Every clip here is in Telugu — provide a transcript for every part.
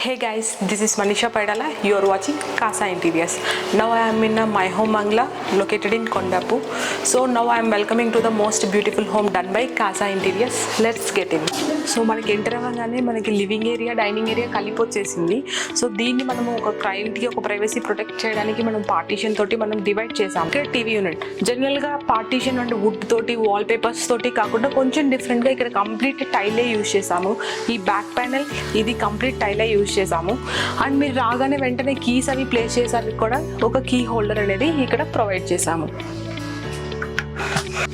Hey guys, this is Manisha Paidala. You are watching Casa Interiors. Now I am in my home Mangla located in Kondapu. So now I am welcoming to the most beautiful home done by Casa Interiors. Let's get in. So మనకి ఎంటర్ అవ్వగానే మనకి లివింగ్ ఏరియా డైనింగ్ ఏరియా కలిపి వచ్చేసింది. సో దీన్ని మనము ఒక క్లయింట్కి ఒక ప్రైవసీ ప్రొటెక్ట్ చేయడానికి మనం పార్టీషన్ తోటి మనం డివైడ్ చేసాం. ఇక్కడ టీవీ యూనిట్ జనరల్గా పార్టీషన్ అంటే వుడ్ తోటి వాల్ పేపర్స్ తోటి కాకుండా కొంచెం డిఫరెంట్గా ఇక్కడ కంప్లీట్ టైలే యూజ్ చేసాము. ఈ బ్యాక్ ప్యానెల్ ఇది కంప్లీట్ టైలే యూజ్ చేసాము. అండ్ మీరు రాగానే వెంటనే కీస్ అవి ప్లేస్ చేసేందుకు కూడా ఒక కీ హోల్డర్ అనేది ఇక్కడ ప్రొవైడ్ చేసాము.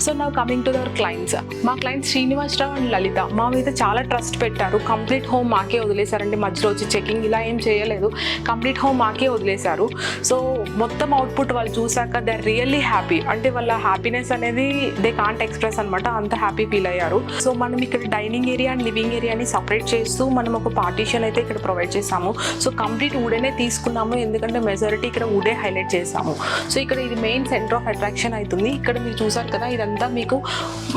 సో నా కమింగ్ టు దవర్ క్లయింట్స్, మా క్లయింట్స్ శ్రీనివాసరావు అండ్ లలిత మా మీద చాలా ట్రస్ట్ పెట్టారు. కంప్లీట్ హోమ్ మాకే వదిలేశారండి, మధ్యలో వచ్చి చెకింగ్ ఇలా ఏం చేయలేదు, కంప్లీట్ హోమ్ మాకే వదిలేశారు. సో మొత్తం అవుట్పుట్ వాళ్ళు చూసాక దే ఆర్ రియల్లీ హ్యాపీ. అంటే వాళ్ళ హ్యాపీనెస్ అనేది దే కాంట్ ఎక్స్ప్రెస్ అనమాట, అంత హ్యాపీ ఫీల్ అయ్యారు. సో మనం ఇక్కడ డైనింగ్ ఏరియా అండ్ లివింగ్ ఏరియాని సపరేట్ చేస్తూ మనం ఒక పార్టీషన్ అయితే ఇక్కడ ప్రొవైడ్ చేసాము. సో కంప్లీట్ వుడేనే తీసుకున్నాము, ఎందుకంటే మెజారిటీ ఇక్కడ వుడే హైలైట్ చేసాము. సో ఇక్కడ ఇది మెయిన్ సెంటర్ ఆఫ్ అట్రాక్షన్ అవుతుంది. ఇక్కడ మీరు చూసారు కదా, ఇదంతా మీకు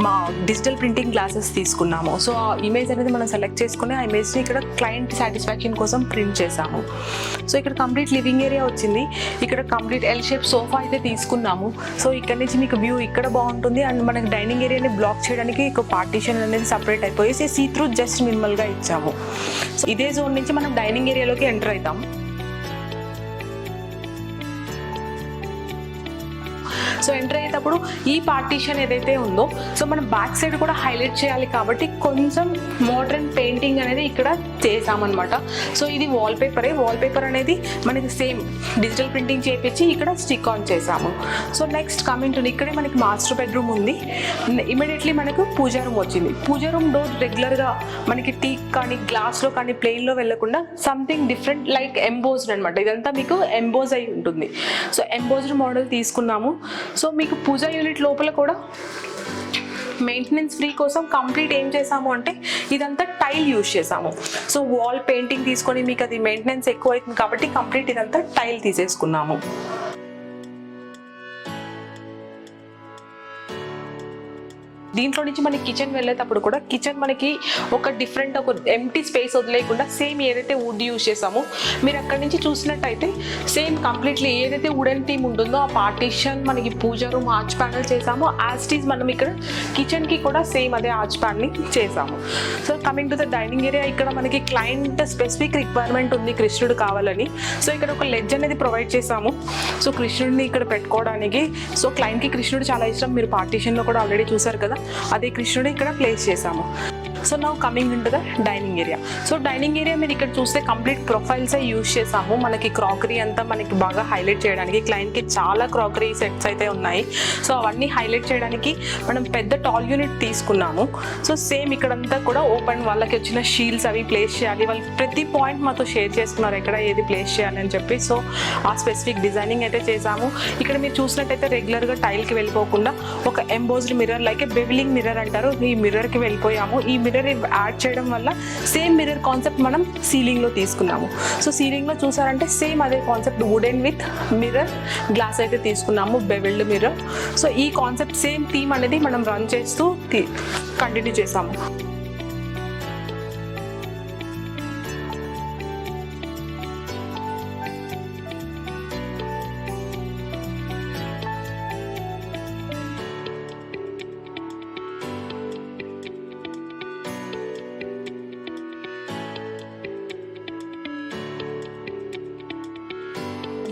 మా డిజిటల్ ప్రింటింగ్ గ్లాసెస్ తీసుకున్నాము. సో ఆ ఇమేజ్ అనేది మనం సెలెక్ట్ చేసుకుని ఆ ఇమేజ్ని ఇక్కడ క్లయింట్ సాటిస్ఫాక్షన్ కోసం ప్రింట్ చేసాము. సో ఇక్కడ కంప్లీట్ లివింగ్ ఏరియా వచ్చింది. ఇక్కడ కంప్లీట్ ఎల్ షేప్ సోఫా అయితే తీసుకున్నాము. సో ఇక్కడ నుంచి మీకు వ్యూ ఇక్కడ బాగుంటుంది. అండ్ మనకి డైనింగ్ ఏరియాని బ్లాక్ చేయడానికి ఒక పార్టీషన్ అనేది సపరేట్ అయిపోయి సీ త్రూ జస్ట్ మినిమల్గా ఇచ్చాము. సో ఇదే జోన్ నుంచి మనం డైనింగ్ ఏరియాలోకి ఎంటర్ అవుతాం. సో ఎంటర్ అయ్యేటప్పుడు ఈ పార్టీషన్ ఏదైతే ఉందో, సో మనం బ్యాక్ సైడ్ కూడా హైలైట్ చేయాలి కాబట్టి కొంచెం మోడర్న్ పెయింటింగ్ అనేది ఇక్కడ చేసామన్నమాట. సో ఇది వాల్ పేపర్ అనేది మనకి సేమ్ డిజిటల్ ప్రింటింగ్ చేయించి ఇక్కడ స్టిక్ ఆన్ చేసాము. సో నెక్స్ట్ కమింగ్ టు ఇక్కడే మనకి మాస్టర్ బెడ్రూమ్ ఉంది. ఇమీడియట్లీ మనకు పూజా రూమ్ వచ్చింది. పూజా రూమ్ డోర్ రెగ్యులర్గా మనకి టీక్ కానీ గ్లాస్లో కానీ ప్లెయిన్లో వెళ్ళకుండా సంథింగ్ డిఫరెంట్ లైక్ ఎంబోజ్డ్ అనమాట. ఇదంతా మీకు ఎంబోజ్ అయి ఉంటుంది. సో ఎంబోజ్డ్ మోడల్ తీసుకున్నాము. సో మీకు పూజా యూనిట్ లోపల కూడా మెయింటెనెన్స్ ఫ్రీ కోసం కంప్లీట్ ఏం చేసాము అంటే ఇదంతా టైల్ యూజ్ చేసాము. సో వాల్ పెయింటింగ్ తీసుకొని మీకు అది మెయింటెనెన్స్ ఎక్కువ అవుతుంది కాబట్టి కంప్లీట్ ఇదంతా టైల్ తీసేసుకున్నాము. దీంట్లో నుంచి మనకి కిచెన్ వెళ్ళేటప్పుడు కూడా కిచెన్ మనకి ఒక డిఫరెంట్ ఒక ఎంటీ స్పేస్ వదిలేయకుండా సేమ్ ఏదైతే వుడ్ యూజ్ చేసామో మీరు అక్కడి నుంచి చూసినట్టయితే సేమ్ కంప్లీట్లీ ఏదైతే వుడెన్ థీమ్ ఉంటుందో ఆ పార్టీషన్ మనకి పూజా రూమ్ ఆర్చ్ ప్యానల్ చేసామో యాజ్ ఇట్ ఈజ్ మనం ఇక్కడ కిచెన్కి కూడా సేమ్ అదే ఆర్చ్ ప్యానల్ని చేసాము. So coming to the dining area, ఇక్కడ మనకి క్లయింట్ స్పెసిఫిక్ రిక్వైర్మెంట్ ఉంది కృష్ణుడు కావాలని. సో ఇక్కడ ఒక లెడ్జ్ అనేది ప్రొవైడ్ చేసాము. సో కృష్ణుడిని ఇక్కడ పెట్టుకోవడానికి. సో క్లయింట్కి కృష్ణుడు చాలా ఇష్టం, మీరు పార్టీషన్లో కూడా ఆల్రెడీ చూసారు కదా, అదే కృష్ణుడు ఇక్కడ ప్లేస్ చేసాము. So now coming in to the dining area. So dining area మీరు ఇక్కడ చూస్తే కంప్లీట్ ప్రొఫైల్సే యూజ్ చేసాము. మనకి క్రాకరీ అంతా మనకి బాగా హైలైట్ చేయడానికి, క్లయింట్కి చాలా క్రాకరీ సెట్స్ అయితే ఉన్నాయి. సో అవన్నీ హైలైట్ చేయడానికి మనం పెద్ద టాల్ యూనిట్ తీసుకున్నాము. సో సేమ్ ఇక్కడంతా కూడా ఓపెన్, వాళ్ళకి వచ్చిన షీల్డ్స్ అవి ప్లేస్ చేయాలి. వాళ్ళు ప్రతి పాయింట్ మాతో షేర్ చేసుకున్నారు ఎక్కడ ఏది ప్లేస్ చేయాలి అని చెప్పి. సో ఆ స్పెసిఫిక్ డిజైనింగ్ అయితే చేసాము. ఇక్కడ మీరు చూసినట్టయితే రెగ్యులర్గా టైల్కి వెళ్ళిపోకుండా ఒక ఎంబోజ్డ్ మిర్రర్ లైక్ బెవిలింగ్ మిర్రర్ అంటారు, ఈ మిర్రర్కి వెళ్ళిపోయాము. ఈ మిర్రర్ యాడ్ చేయడం వల్ల సేమ్ మిర్రర్ కాన్సెప్ట్ మనం సీలింగ్లో తీసుకున్నాము. సో సీలింగ్లో చూసారంటే సేమ్ అదే concept wooden with mirror glass అయితే తీసుకున్నాము, బెవిల్డ్ మిర్రర్. సో ఈ కాన్సెప్ట్ సేమ్ థీమ్ అనేది మనం రన్ చేస్తూ కంటిన్యూ చేసాము.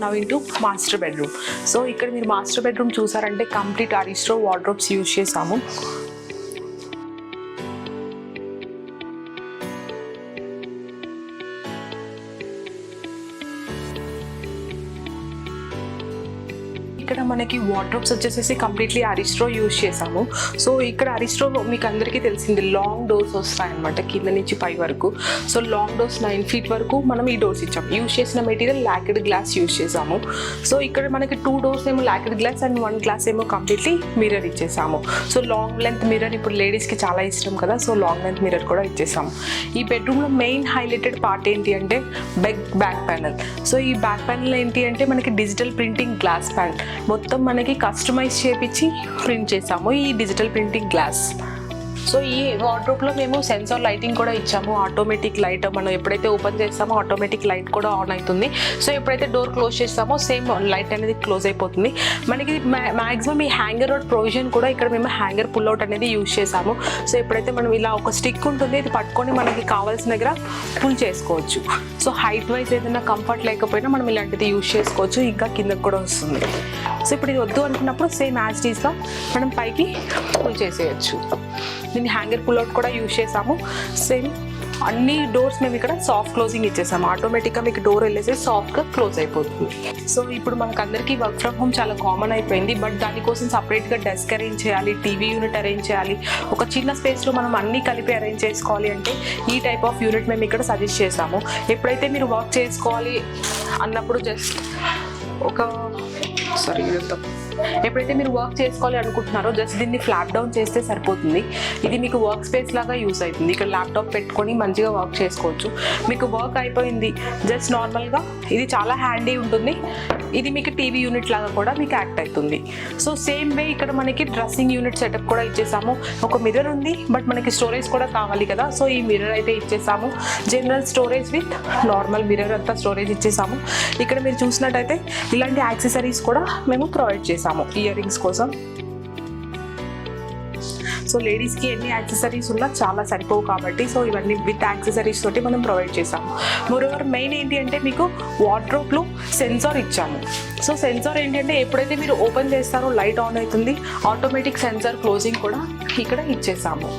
Now into master bedroom. So ఇక్కడ మీరు మాస్టర్ బెడ్రూమ్ చూసారంటే కంప్లీట్ అరిస్ట్రో వార్డ్రోబ్స్ యూజ్ చేసాము. ఇక్కడ మనకి వార్డ్రోబ్స్ వచ్చేసేసి కంప్లీట్లీ అరిస్ట్రో యూజ్ చేసాము. సో ఇక్కడ అరిస్ట్రోలో మీకు అందరికీ తెలిసింది లాంగ్ డోర్స్ వస్తాయన్నమాట కింద నుంచి పై వరకు. సో లాంగ్ డోర్స్ 9 feet వరకు మనం ఈ డోర్స్ ఇచ్చాము. యూజ్ చేసిన మెటీరియల్ లాకెడ్ గ్లాస్ యూజ్ చేసాము. సో ఇక్కడ మనకి 2 doors ఏమో లాకెడ్ గ్లాస్ అండ్ 1 glass ఏమో కంప్లీట్లీ మిర్రర్ ఇచ్చేసాము. సో లాంగ్ లెంత్ మిర్రర్ ఇప్పుడు లేడీస్కి చాలా ఇష్టం కదా, సో లాంగ్ లెంత్ మిర్రర్ కూడా ఇచ్చేసాము. ఈ బెడ్రూమ్లో మెయిన్ హైలైటెడ్ పార్ట్ ఏంటి అంటే బ్యాక్ ప్యానల్. సో ఈ బ్యాక్ ప్యానల్ ఏంటి అంటే మనకి డిజిటల్ ప్రింటింగ్ గ్లాస్ ప్యానల్ మొత్తం మనకి కస్టమైజ్ చేపించి ప్రింట్ చేసాము ఈ డిజిటల్ ప్రింటింగ్ గ్లాస్. సో ఈ వార్డ్రోబ్లో మేము సెన్సార్ లైటింగ్ కూడా ఇచ్చాము, ఆటోమేటిక్ లైట్. మనం ఎప్పుడైతే ఓపెన్ చేస్తామో ఆటోమేటిక్ లైట్ కూడా ఆన్ అవుతుంది. సో ఎప్పుడైతే డోర్ క్లోజ్ చేస్తామో సేమ్ లైట్ అనేది క్లోజ్ అయిపోతుంది. మనకి మ్యాక్సిమం ఈ హ్యాంగర్ రోడ్ ప్రొవిజన్ కూడా ఇక్కడ మేము హ్యాంగర్ పుల్అవుట్ అనేది యూజ్ చేసాము. సో ఎప్పుడైతే మనం ఇలా ఒక స్టిక్ ఉంటుంది, ఇది పట్టుకొని మనకి కావాల్సిన దగ్గర పుల్ చేసుకోవచ్చు. సో హైట్ వైజ్ ఏదైనా కంఫర్ట్ లేకపోయినా మనం ఇలాంటిది యూజ్ చేసుకోవచ్చు, ఇంకా కిందకు కూడా వస్తుంది. సో ఇప్పుడు ఇది వద్దు అనుకున్నప్పుడు సేమ్ యాజ్ ఇట్ ఈస్గా మనం పైకి పుల్ చేసేయచ్చు. దీన్ని హ్యాంగర్ పుల్అవుట్ కూడా యూజ్ చేసాము. సేమ్ అన్ని డోర్స్ మేము ఇక్కడ సాఫ్ట్ క్లోజింగ్ ఇచ్చేసాము, ఆటోమేటిక్గా మీకు డోర్ వెళ్ళేసి సాఫ్ట్గా క్లోజ్ అయిపోతుంది. సో ఇప్పుడు మనకు అందరికీ వర్క్ ఫ్రమ్ హోమ్ చాలా కామన్ అయిపోయింది, బట్ దానికోసం సపరేట్గా డెస్క్ అరేంజ్ చేయాలి, టీవీ యూనిట్ అరేంజ్ చేయాలి, ఒక చిన్న స్పేస్లో మనం అన్నీ కలిపి అరేంజ్ చేసుకోవాలి అంటే ఈ టైప్ ఆఫ్ యూనిట్ మేము ఇక్కడ సజెస్ట్ చేసాము. ఎప్పుడైతే మీరు వర్క్ చేసుకోవాలి అన్నప్పుడు జస్ట్ ఎప్పుడైతే మీరు వర్క్ చేసుకోవాలి అనుకుంటున్నారో జస్ట్ దీన్ని ఫ్లాప్ డౌన్ చేస్తే సరిపోతుంది. ఇది మీకు వర్క్ స్పేస్ లాగా యూజ్ అవుతుంది. ఇక్కడ ల్యాప్టాప్ పెట్టుకొని మంచిగా వర్క్ చేసుకోవచ్చు. మీకు వర్క్ అయిపోయింది జస్ట్ నార్మల్గా ఇది చాలా హ్యాండీ ఉంటుంది. ఇది మీకు టీవీ యూనిట్ లాగా కూడా మీకు యాక్ట్ అవుతుంది. సో సేమ్ వే ఇక్కడ మనకి డ్రెస్సింగ్ యూనిట్ సెటప్ కూడా ఇచ్చేసాము. ఒక మిర్రర్ ఉంది, బట్ మనకి స్టోరేజ్ కూడా కావాలి కదా, సో ఈ మిర్రర్ అయితే ఇచ్చేసాము. General storage with normal mirror అంతా స్టోరేజ్ ఇచ్చేసాము. ఇక్కడ మీరు చూసినట్టయితే ఇలాంటి యాక్సెసరీస్ కూడా మేము ప్రొవైడ్ చేసాము ఇయర్ రింగ్స్ కోసం. సో లేడీస్కి ఎన్ని యాక్సెసరీస్ ఉన్నా చాలా సరిపోవు కాబట్టి సో ఇవన్నీ విత్ యాక్సెసరీస్ తోటి మనం ప్రొవైడ్ చేసాము. మోరోవర్ మెయిన్ ఏంటి అంటే మీకు వార్డ్రోబ్లో సెన్సార్ ఇచ్చాము. సో సెన్సార్ ఏంటి అంటే ఎప్పుడైతే మీరు ఓపెన్ చేస్తారో లైట్ ఆన్ అవుతుంది, ఆటోమేటిక్ సెన్సార్ క్లోజింగ్ కూడా ఇక్కడ ఇచ్చేసాము.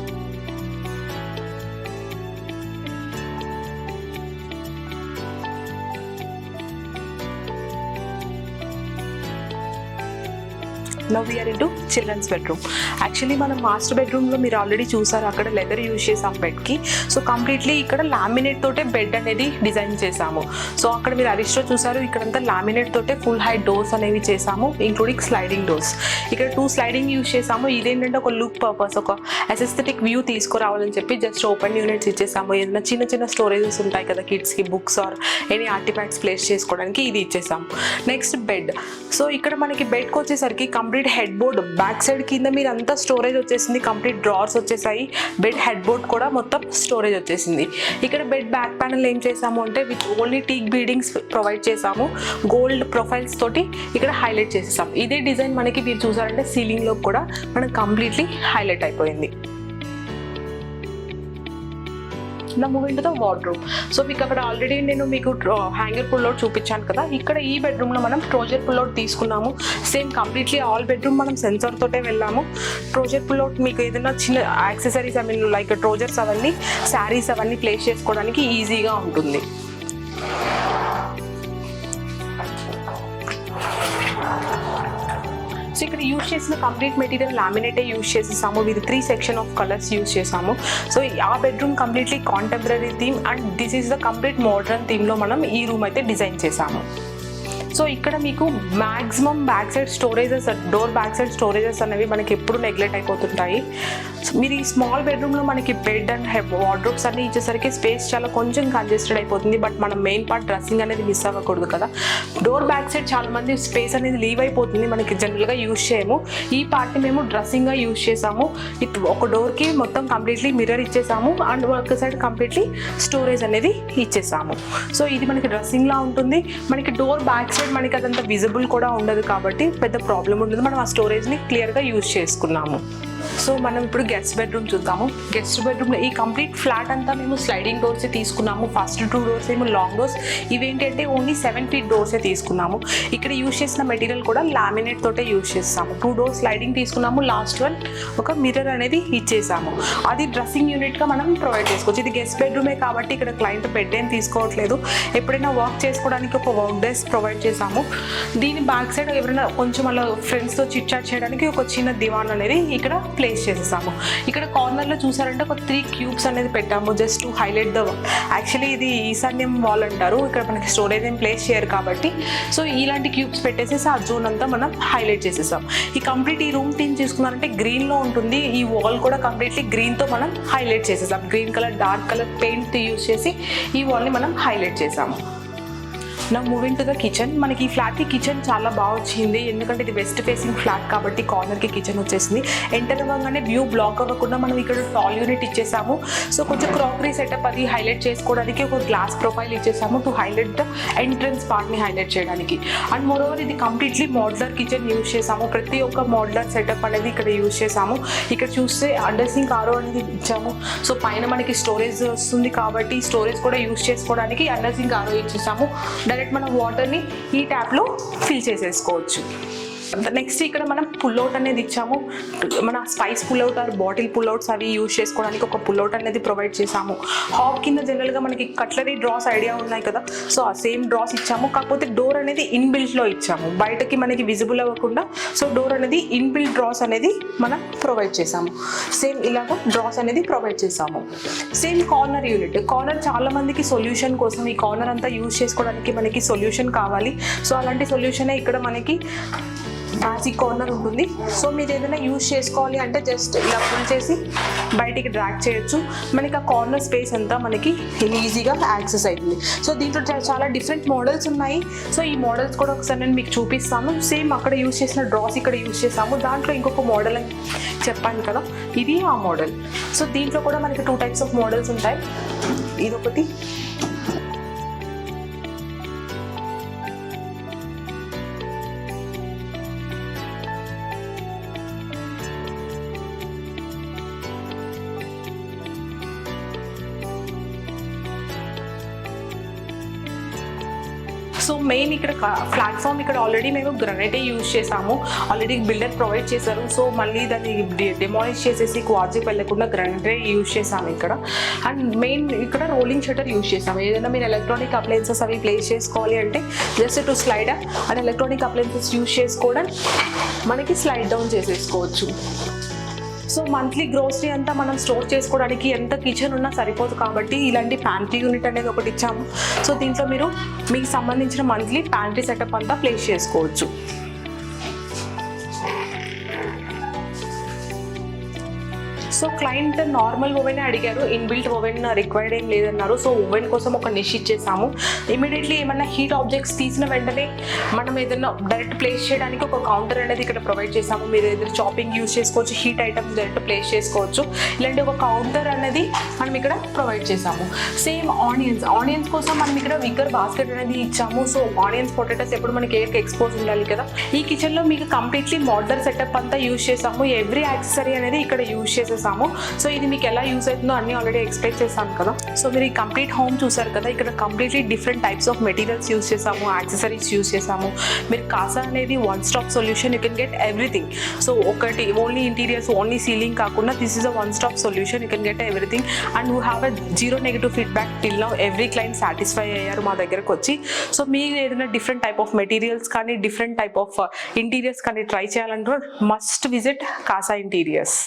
Now we are into children's bedroom. Actually మనం మాస్టర్ బెడ్రూమ్లో మీరు ఆల్రెడీ చూసారు, అక్కడ లెదర్ యూజ్ చేసాం బెడ్కి. సో కంప్లీట్లీ ఇక్కడ లామినేట్ తోటే బెడ్ అనేది డిజైన్ చేసాము. సో అక్కడ మీరు అరిస్టో చూసారు, ఇక్కడంతా లామినేట్ తోటే ఫుల్ హైట్ డోర్స్ అనేవి చేసాము, ఇంక్లూడింగ్ స్లైడింగ్ డోర్స్. ఇక్కడ 2 స్లైడింగ్ యూజ్ చేసాము. ఇదేంటంటే ఒక లుక్ పర్పస్, ఒక ఎస్థెటిక్ వ్యూ తీసుకురావాలని చెప్పి జస్ట్ ఓపెన్ యూనిట్స్ ఇచ్చేసాము. ఏదైనా చిన్న చిన్న స్టోరేజెస్ ఉంటాయి కదా కిడ్స్కి, books or any artefacts place చేసుకోవడానికి ఇది ఇచ్చేసాము. Next bed. సో ఇక్కడ మనకి బెడ్కి వచ్చేసరికి complete head board back side కింద మీరు అంతా స్టోరేజ్ వచ్చేసింది, కంప్లీట్ డ్రార్స్ వచ్చేసాయి. బెడ్ హెడ్ బోర్డ్ కూడా మొత్తం స్టోరేజ్ వచ్చేసింది. ఇక్కడ బెడ్ బ్యాక్ ప్యానల్ ఏం చేసాము అంటే with only teak beadings provide చేసాము, గోల్డ్ ప్రొఫైల్స్ తోటి ఇక్కడ హైలైట్ చేసేసాం. ఇదే డిజైన్ మనకి మీరు చూసారంటే సీలింగ్లో కూడా మనకు కంప్లీట్లీ హైలైట్ అయిపోయింది. నా moving to the wardrobe. So మీకు అక్కడ ఆల్రెడీ నేను మీకు హ్యాంగర్ పుల్అవుట్ చూపించాను కదా, ఇక్కడ ఈ బెడ్రూమ్లో మనం ట్రోజర్ పుల్అవుట్ తీసుకున్నాము. సేమ్ కంప్లీట్లీ ఆల్ బెడ్రూమ్ మనం సెన్సార్ తోటే వెళ్ళాము. ట్రోజర్ పుల్అవుట్ మీకు ఏదైనా చిన్న యాక్సెసరీస్ లైక్ ట్రోజర్స్ అవన్నీ, శారీస్ అవన్నీ ప్లేస్ చేసుకోవడానికి ఈజీగా ఉంటుంది. సో ఇక్కడ యూజ్ చేసిన కంప్లీట్ మెటీరియల్ లామినేటే యూజ్ చేసేసాము, with 3 section of colours use చేసాము. సో ఆ bedroom completely contemporary theme and this is the complete modern థీమ్లో మనం ఈ రూమ్ అయితే డిజైన్ చేసాము. సో ఇక్కడ మీకు maximum back side storages, door back side storages అనేవి మనకి ఎప్పుడు నెగ్లెక్ట్ అయిపోతుంటాయి. మీరు ఈ స్మాల్ బెడ్రూమ్లో మనకి బెడ్ అండ్ వార్డ్రోబ్స్ అన్నీ ఇచ్చేసరికి స్పేస్ చాలా కొంచెం కంజెస్టెడ్ అయిపోతుంది, బట్ మనం మెయిన్ పార్ట్ డ్రెస్సింగ్ అనేది మిస్ అవ్వకూడదు కదా. డోర్ బ్యాక్ సైడ్ చాలా మంది స్పేస్ అనేది లీవ్ అయిపోతుంది, మనకి జనరల్గా యూజ్ చేయము. ఈ పార్ట్ని మేము డ్రెస్సింగ్గా యూజ్ చేసాము. ఒక డోర్కి మొత్తం కంప్లీట్లీ మిర్రర్ ఇచ్చేసాము అండ్ ఒక సైడ్ కంప్లీట్లీ స్టోరేజ్ అనేది ఇచ్చేసాము. సో ఇది మనకి డ్రెస్సింగ్లా ఉంటుంది. మనకి డోర్ బ్యాక్ సైడ్ మనకి అదంతా విజిబుల్ కూడా ఉండదు కాబట్టి పెద్ద ప్రాబ్లం ఉండదు, మనం ఆ స్టోరేజ్ని క్లియర్గా యూజ్ చేసుకున్నాము. సో మనం ఇప్పుడు గెస్ట్ బెడ్రూమ్ చూద్దాము. గెస్ట్ బెడ్రూమ్లో ఈ కంప్లీట్ ఫ్లాట్ అంతా మేము స్లైడింగ్ డోర్సే తీసుకున్నాము. ఫస్ట్ 2 డోర్స్ ఏమో లాంగ్ డోర్స్, ఇవేంటంటే ఓన్లీ 7 feet డోర్సే తీసుకున్నాము. ఇక్కడ యూజ్ చేసిన మెటీరియల్ కూడా లామినేట్ తోటే యూజ్ చేస్తాము. 2 డోర్స్ స్లైడింగ్ తీసుకున్నాము, లాస్ట్ వన్ ఒక మిర్రర్ అనేది ఇచ్చేసాము. అది డ్రెస్సింగ్ యూనిట్గా మనం ప్రొవైడ్ చేసుకోవచ్చు. ఇది గెస్ట్ బెడ్రూమే కాబట్టి ఇక్కడ క్లయింట్ బెడ్ ఏం తీసుకోవట్లేదు, ఎప్పుడైనా వర్క్ చేసుకోవడానికి ఒక వర్క్ డెస్క్ ప్రొవైడ్ చేసాము. దీని బ్యాక్ సైడ్ ఎవరైనా కొంచెం అలా ఫ్రెండ్స్తో చిట్ చాట్ చేయడానికి ఒక చిన్న దివాన్ అనేది ఇక్కడ ప్లేస్ చేసేసాము. ఇక్కడ కార్నర్లో చూసారంటే ఒక 3 cubes అనేది పెట్టాము, just to highlight the wall. Actually ఇది ఈశాన్యం వాల్ అంటారు, ఇక్కడ మనకి స్టోరేజ్ ఏం ప్లేస్ చేయరు కాబట్టి సో ఇలాంటి క్యూబ్స్ పెట్టేసేసి ఆ జోన్ అంతా మనం హైలైట్ చేసేసాం. ఈ కంప్లీట్ ఈ రూమ్ థీమ్ చూసుకున్నారంటే గ్రీన్లో ఉంటుంది. ఈ వాల్ కూడా కంప్లీట్లీ గ్రీన్తో మనం హైలైట్ చేసేసాం. Green colour dark colour paint use చేసి ఈ వాల్ని మనం హైలైట్ చేసాము. నా మూవింగ్ టు ద కిచెన్. మనకి ఈ ఫ్లాట్కి కిచెన్ చాలా బాగా వచ్చింది, ఎందుకంటే ఇది వెస్ట్ ఫేసింగ్ ఫ్లాట్ కాబట్టి కార్నర్కి కిచెన్ వచ్చేసింది. ఎంటర్ అవ్వగానే వ్యూ బ్లాక్ అవ్వకుండా మనం ఇక్కడ టాల్ యూనిట్ ఇచ్చేసాము. సో కొంచెం క్రాకరీ సెటప్ అది హైలైట్ చేసుకోవడానికి ఒక గ్లాస్ ప్రొఫైల్ ఇచ్చేసాము టు హైలైట్ ద ఎంట్రన్స్ పార్ట్ని హైలైట్ చేయడానికి. అండ్ మోర్ ఓవర్ ఇది కంప్లీట్లీ మోడ్యులర్ కిచెన్ యూజ్ చేసాము. ప్రతి ఒక్క మోడ్యులర్ సెటప్ అనేది ఇక్కడ యూజ్ చేసాము. ఇక్కడ చూస్తే అండర్ సింక్ ఆరో అనేది ఇచ్చాము. సో పైన మనకి స్టోరేజ్ వస్తుంది కాబట్టి స్టోరేజ్ కూడా యూజ్ చేసుకోవడానికి అండర్ సింక్ ఆరో ఇచ్చేసాము. డైరెక్ట్ మనం వాటర్ని ఈ ట్యాప్లో ఫిల్ చేసేసుకోవచ్చు. నెక్స్ట్ ఇక్కడ మనం పుల్అవుట్ అనేది ఇచ్చాము. మన స్పైస్ పుల్అవుట్ ఆర్ బాటిల్ పుల్అవుట్స్ అవి యూజ్ చేసుకోవడానికి ఒక పుల్అవుట్ అనేది ప్రొవైడ్ చేసాము. హాబ్ కింద జనరల్గా మనకి కట్లరీ డ్రాస్ ఐడియా ఉన్నాయి కదా, సో ఆ సేమ్ డ్రాస్ ఇచ్చాము. కాకపోతే డోర్ అనేది ఇన్బిల్ట్లో ఇచ్చాము, బయటకి మనకి విజిబుల్ అవ్వకుండా. సో డోర్ అనేది ఇన్బిల్ట్ డ్రాస్ అనేది మనం ప్రొవైడ్ చేసాము. సేమ్ ఇలాగా డ్రాస్ అనేది ప్రొవైడ్ చేసాము. Same corner unit. కార్నర్ చాలా మందికి సొల్యూషన్ కోసం ఈ కార్నర్ అంతా యూజ్ చేసుకోవడానికి మనకి సొల్యూషన్ కావాలి. సో అలాంటి సొల్యూషనే ఇక్కడ మనకి ఈ కార్నర్ ఉంటుంది. సో మీరు ఏదైనా యూజ్ చేసుకోవాలి అంటే జస్ట్ ఇలా పుల్ చేసి బయటికి డ్రాగ్ చేయొచ్చు. మనకి ఆ కార్నర్ స్పేస్ అంతా మనకి ఈజీగా యాక్సెస్ అవుతుంది. సో దీంట్లో చాలా డిఫరెంట్ మోడల్స్ ఉన్నాయి. సో ఈ మోడల్స్ కూడా ఒకసారి నేను మీకు చూపిస్తాను. సేమ్ అక్కడ యూజ్ చేసిన డ్రాస్ ఇక్కడ యూజ్ చేసాము. దాంట్లో ఇంకొక మోడల్ అని చెప్పాను కదా, ఇది ఆ మోడల్. సో దీంట్లో కూడా మనకి 2 టైప్స్ ఆఫ్ మోడల్స్ ఉంటాయి. ఇదొకటి, సో మెయిన్ ఇక్కడ ప్లాట్ఫామ్ ఇక్కడ ఆల్రెడీ మేము గ్రనైటే యూజ్ చేసాము. ఆల్రెడీ బిల్డర్ ప్రొవైడ్ చేశారు. సో మళ్ళీ దాన్ని డిమాలిష్ చేసేసి క్వార్ట్జ్కి వెళ్ళకుండా గ్రనైటే యూజ్ చేసాము ఇక్కడ. అండ్ మెయిన్ ఇక్కడ రోలింగ్ షట్టర్ యూజ్ చేసాము. ఏదైనా మీరు ఎలక్ట్రానిక్ అప్లయన్సెస్ అవి ప్లేస్ చేసుకోవాలి అంటే just to slide and electronic appliances use చేసుకోవడం మనకి స్లైడ్ డౌన్ చేసేసుకోవచ్చు. సో మంత్లీ గ్రోసరీ అంతా మనం స్టోర్ చేసుకోవడానికి ఎంత కిచెన్ ఉన్నా సరిపోదు కాబట్టి ఇలాంటి ప్యాంట్రీ యూనిట్ అనేది ఒకటి ఇచ్చాము. సో దీంట్లో మీరు మీకు సంబంధించిన మంత్లీ ప్యాంట్రీ సెటప్ అంతా ప్లేస్ చేసుకోవచ్చు. సో క్లయింట్ నార్మల్ ఓవెన్ అడిగారు, ఇన్బిల్ట్ ఓవెన్ రిక్వైర్డ్ ఏం లేదన్నారు. సో ఓవెన్ కోసం ఒక నిష్ ఇచ్చేసాము. ఇమీడియట్లీ ఏమన్నా హీట్ ఆబ్జెక్ట్స్ తీసిన వెంటనే మనం ఏదైనా డైరెక్ట్ ప్లేస్ చేయడానికి ఒక కౌంటర్ అనేది ఇక్కడ ప్రొవైడ్ చేసాము. మీరు ఏదైనా చాపింగ్ యూజ్ చేసుకోవచ్చు, హీట్ ఐటమ్స్ డైరెక్ట్ ప్లేస్ చేసుకోవచ్చు. ఇలాంటి ఒక కౌంటర్ అనేది మనం ఇక్కడ ప్రొవైడ్ చేసాము. సేమ్ ఆనియన్స్ కోసం మనం ఇక్కడ విగ్గర్ బాస్కెట్ అనేది ఇచ్చాము. సో ఆనియన్స్, పొటాటోస్ ఎప్పుడు మనకి ఎయిర్కి ఎక్స్పోజ్ ఉండాలి కదా. ఈ కిచెన్లో మీకు కంప్లీట్లీ మోడ్యులర్ సెటప్ అంతా యూజ్ చేసాము. ఎవ్రీ యాక్సెసరీ అనేది ఇక్కడ యూజ్ చేసేసాము. సో ఇది మీకు ఎలా యూజ్ అవుతుందో అన్ని ఆల్రెడీ ఎక్స్ప్లెయిన్ చేశాను కదా. సో మీరు ఈ కంప్లీట్ హోమ్ చూసారు కదా, ఇక్కడ completely different types of materials use చేసాము, యాక్సెసరీస్ యూజ్ చేసాము. మీరు కాసా అనేది one stop solution, you can get everything. So ఒకటి ఓన్లీ ఇంటీరియర్స్, ఓన్లీ సీలింగ్ కాకుండా this is a one stop solution, you can get everything. And you have a 0 negative feedback till now. Every client satisfy అయ్యారు మా దగ్గరకు వచ్చి. సో మీరు ఏదైనా డిఫరెంట్ టైప్ ఆఫ్ మెటీరియల్స్ కానీ డిఫరెంట్ టైప్ ఆఫ్ ఇంటీరియర్స్ కానీ ట్రై చేయాలంటే మస్ట్ విజిట్ కాసా ఇంటీరియర్స్.